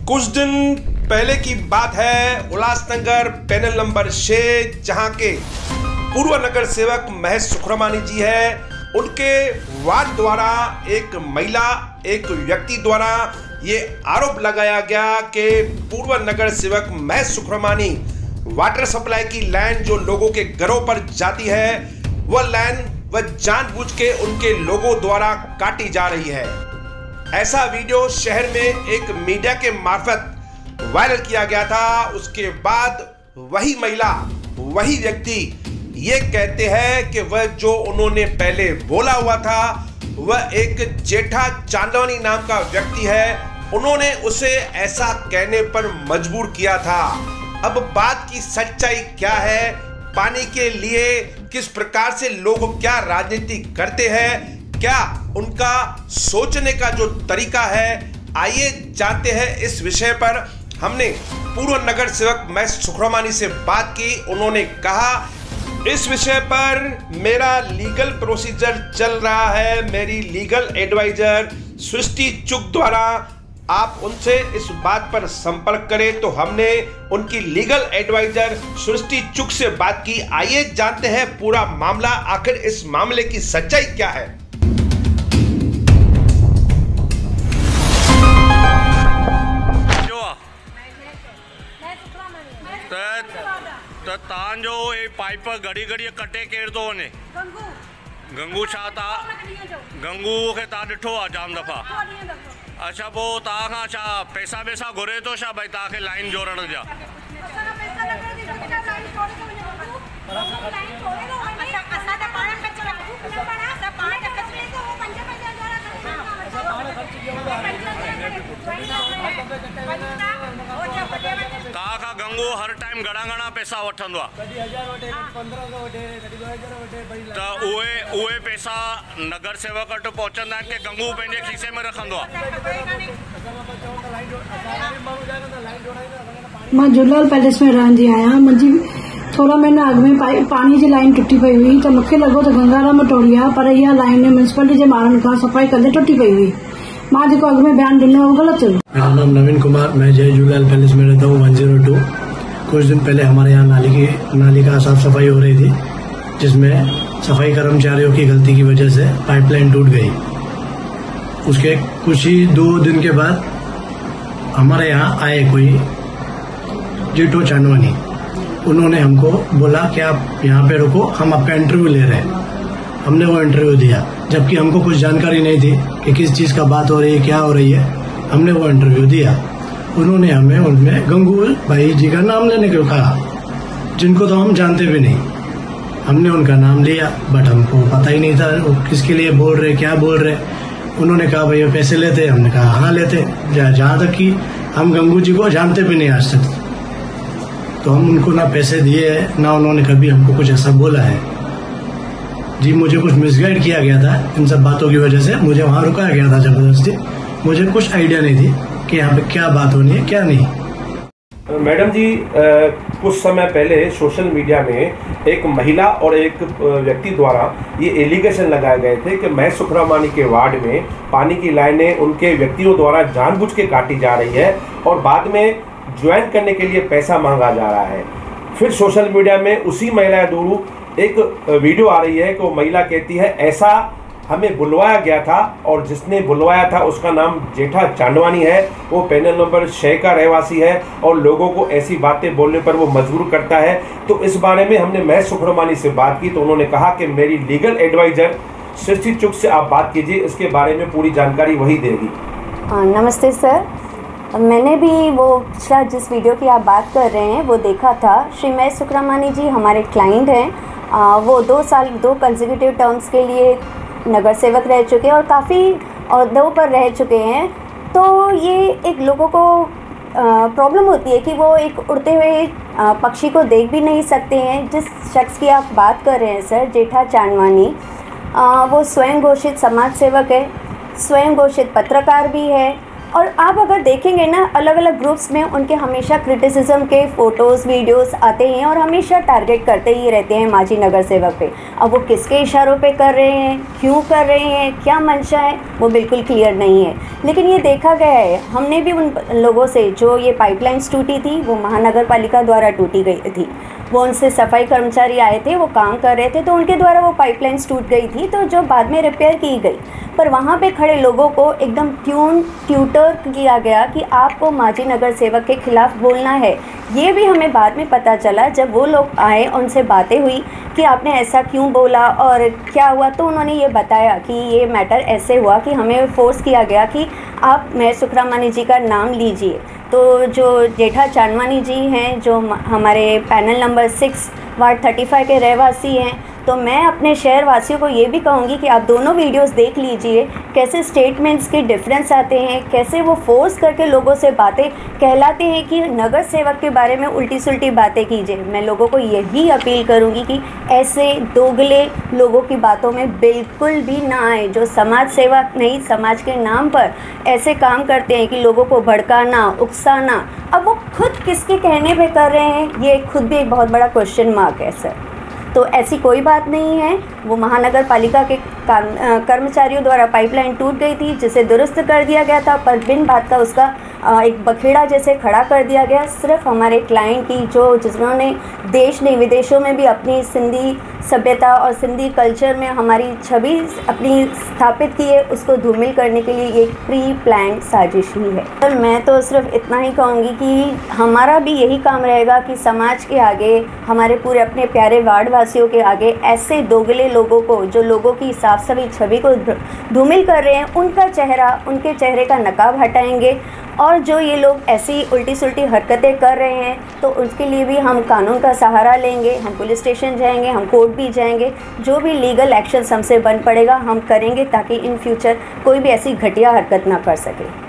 कुछ दिन पहले की बात है, उल्लासनगर पैनल नंबर 6 जहां के पूर्व नगर सेवक महेश सुखरमानी जी है, उनके वार्ड द्वारा एक महिला एक व्यक्ति द्वारा ये आरोप लगाया गया कि पूर्व नगर सेवक महेश सुखरमानी वाटर सप्लाई की लाइन जो लोगों के घरों पर जाती है, वह लाइन वह जानबूझ के उनके लोगों द्वारा काटी जा रही है। ऐसा वीडियो शहर में एक मीडिया के मार्फत वायरल किया गया था। उसके बाद वही महिला वही व्यक्ति ये कहते हैं कि वह जो उन्होंने पहले बोला हुआ था वह एक जेठा चांदवानी नाम का व्यक्ति है, उन्होंने उसे ऐसा कहने पर मजबूर किया था। अब बात की सच्चाई क्या है, पानी के लिए किस प्रकार से लोग क्या राजनीति करते हैं, क्या उनका सोचने का जो तरीका है, आइए जानते हैं इस विषय पर। हमने पूर्व नगर सेवक महेश सुखरमानी से बात की। उन्होंने कहा इस विषय पर मेरा लीगल प्रोसीजर चल रहा है, मेरी लीगल एडवाइजर सृष्टि चुग द्वारा आप उनसे इस बात पर संपर्क करें। तो हमने उनकी लीगल एडवाइजर सृष्टि चुग से बात की। आइए जानते हैं पूरा मामला, आखिर इस मामले की सच्चाई क्या है। तो तान जो ये पाइप घड़ी घड़ी कटे केर तो वने गंगू छा ता गंगू के ता डिठो आ जाम दफा। अच्छा वो ता खां छा पैसा वैसा घुरे तो छा भाई ता के लाइन जोड़न जा? ताका गंगू हर टाइम घड़ा पैसा वठंदो आहे, त उहे पैसा नगर सेवक वटि पहुचंदा आहिनि कि गंगू पंहिंजे खीसे में रखंदो आहे? मां झूलेलाल पैलेस में रहंदी आहियां। मुंहिंजी थोड़ा महीना अॻु में पानी जी लाइन टुटी पई हुई, त मूंखे लॻो त गंगाराम टोड़ी आहे, पर इहा लाइन म्यूनिसिपैलिटी जे माण्हुनि खां सफ़ाई कंदे टुटी पई हुई। मां जेको अॻु में बयान ॾिनो हो गलत हुयो। मेरा नाम नवीन कुमार, मैं जय झूलेलाल पैलेस में रहता हूँ 102। कुछ दिन पहले हमारे यहाँ नाली का साफ सफाई हो रही थी, जिसमें सफाई कर्मचारियों की गलती की वजह से पाइपलाइन टूट गई। उसके कुछ ही 2 दिन के बाद हमारे यहाँ आए कोई जेठो चांदवानी, उन्होंने हमको बोला कि आप यहाँ पे रुको, हम आपका इंटरव्यू ले रहे हैं। हमने वो इंटरव्यू दिया, जबकि हमको कुछ जानकारी नहीं थी कि किस चीज़ का बात हो रही है, क्या हो रही है। हमने वो इंटरव्यू दिया, उन्होंने हमें उनमें गंगू भाई जी का नाम लेने को कहा, जिनको तो हम जानते भी नहीं। हमने उनका नाम लिया, बट हमको पता ही नहीं था वो किसके लिए बोल रहे, क्या बोल रहे। उन्होंने कहा भाई पैसे लेते, हमने कहा हाँ लेते। जहाँ तक कि हम गंगू जी को जानते भी नहीं आज तक, तो हम उनको ना पैसे दिए ना उन्होंने कभी हमको कुछ ऐसा बोला है। जी मुझे कुछ मिसगाइड किया गया था, इन सब बातों की वजह से मुझे वहाँ रुकाया गया था जबरदस्ती। मुझे कुछ आइडिया नहीं थी कि यहाँ पे क्या बात होनी है क्या नहीं। मैडम जी, कुछ समय पहले सोशल मीडिया में एक महिला और एक व्यक्ति द्वारा ये एलिगेशन लगाए गए थे कि महेश सुखरमानी के वार्ड में पानी की लाइनें उनके व्यक्तियों द्वारा जानबूझ के काटी जा रही है और बाद में ज्वाइन करने के लिए पैसा मांगा जा रहा है। फिर सोशल मीडिया में उसी महिला द्वारा एक वीडियो आ रही है कि वो महिला कहती है ऐसा हमें बुलवाया गया था और जिसने बुलवाया था उसका नाम जेठा चांदवानी है, वो पैनल नंबर 6 का रहवासी है और लोगों को ऐसी बातें बोलने पर वो मजबूर करता है। तो इस बारे में हमने महेश सुखरमानी से बात की, तो उन्होंने कहा कि मेरी लीगल एडवाइजर सृष्टि चुग से आप बात कीजिए, इसके बारे में पूरी जानकारी वही देगी। नमस्ते सर, मैंने भी वो पिछला जिस वीडियो की आप बात कर रहे हैं वो देखा था। श्री महेश सुखरमानी जी हमारे क्लाइंट हैं। वो 2 साल 2 कंसेक्यूटिव टर्म्स के लिए नगर सेवक रह चुके हैं और काफ़ी अहदों पर रह चुके हैं। तो ये एक लोगों को प्रॉब्लम होती है कि वो एक उड़ते हुए पक्षी को देख भी नहीं सकते हैं। जिस शख्स की आप बात कर रहे हैं सर, जेठा चांदवानी, वो स्वयं घोषित समाज सेवक है, स्वयं घोषित पत्रकार भी है और आप अगर देखेंगे ना, अलग अलग ग्रुप्स में उनके हमेशा क्रिटिसिज्म के फ़ोटोज़ वीडियोस आते हैं और हमेशा टारगेट करते ही रहते हैं मांझी नगर सेवक पे। अब वो किसके इशारों पे कर रहे हैं, क्यों कर रहे हैं, क्या मंशा है, वो बिल्कुल क्लियर नहीं है। लेकिन ये देखा गया है, हमने भी उन लोगों से, जो ये पाइपलाइंस टूटी थी वो महानगर पालिका द्वारा टूटी गई थी, वो उनसे सफाई कर्मचारी आए थे, वो काम कर रहे थे, तो उनके द्वारा वो पाइपलाइंस टूट गई थी, तो जो बाद में रिपेयर की गई। पर वहाँ पे खड़े लोगों को एकदम ट्यूटर किया गया कि आपको मांझी नगर सेवक के खिलाफ बोलना है। ये भी हमें बाद में पता चला जब वो लोग आए, उनसे बातें हुई कि आपने ऐसा क्यों बोला और क्या हुआ, तो उन्होंने ये बताया कि ये मैटर ऐसे हुआ कि हमें फोर्स किया गया कि आप महेश सुखरामानी जी का नाम लीजिए। तो जो जेठा चांदवानी जी हैं, जो हमारे पैनल नंबर 6 वार्ड 35 के रहवासी हैं, तो मैं अपने शहर वासियों को ये भी कहूँगी कि आप दोनों वीडियोस देख लीजिए, कैसे स्टेटमेंट्स के डिफरेंस आते हैं, कैसे वो फोर्स करके लोगों से बातें कहलाते हैं कि नगर सेवक के बारे में उल्टी सुल्टी बातें कीजिए। मैं लोगों को यही अपील करूँगी कि ऐसे दोगले लोगों की बातों में बिल्कुल भी ना आए, जो समाज सेवा नहीं, समाज के नाम पर ऐसे काम करते हैं कि लोगों को भड़काना, उकसाना। अब वो खुद किसके कहने पे कर रहे हैं, ये खुद भी एक बहुत बड़ा क्वेश्चन मार्क है सर। तो ऐसी कोई बात नहीं है, वो महानगर पालिका के कर्मचारियों द्वारा पाइपलाइन टूट गई थी, जिसे दुरुस्त कर दिया गया था, पर बिन बात का उसका एक बखेड़ा जैसे खड़ा कर दिया गया। सिर्फ हमारे क्लाइंट की, जिन्होंने देश नहीं विदेशों में भी अपनी सिंधी सभ्यता और सिंधी कल्चर में हमारी छवि अपनी स्थापित की है, उसको धूमिल करने के लिए एक प्री प्लान साजिश ही है। पर मैं तो सिर्फ इतना ही कहूँगी कि हमारा भी यही काम रहेगा कि समाज के आगे, हमारे पूरे अपने प्यारे वार्ड वासियों के आगे ऐसे दोगले लोगों को, जो लोगों की साफ सफाई छवि को धूमिल कर रहे हैं, उनके चेहरे का नकाब हटाएंगे। और जो ये लोग ऐसी उल्टी सुल्टी हरकतें कर रहे हैं, तो उसके लिए भी हम कानून का सहारा लेंगे, हम पुलिस स्टेशन जाएंगे, हम कोर्ट भी जाएंगे, जो भी लीगल एक्शन हमसे बन पड़ेगा हम करेंगे, ताकि इन फ्यूचर कोई भी ऐसी घटिया हरकत ना कर सके।